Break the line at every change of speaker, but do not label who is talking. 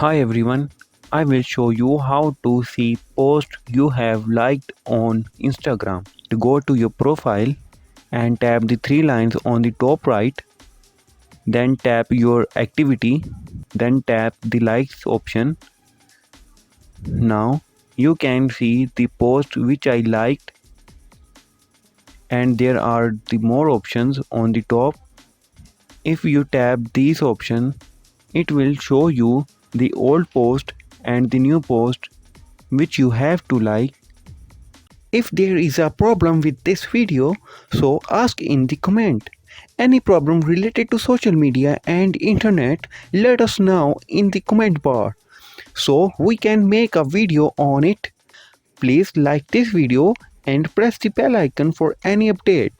Hi everyone, I will show you how to see posts you have liked on Instagram. To go to your profile and tap the three lines on the top right, then tap your activity, then tap the likes option. Now you can see the post which I liked, and there are the more options on the top. If you tap these options, it will show you the old post and the new post which you have to like. If there is a problem with this video, so ask in the comment. Any problem related to social media and internet, let us know in the comment bar so we can make a video on it. Please like this video and press the bell icon for any update.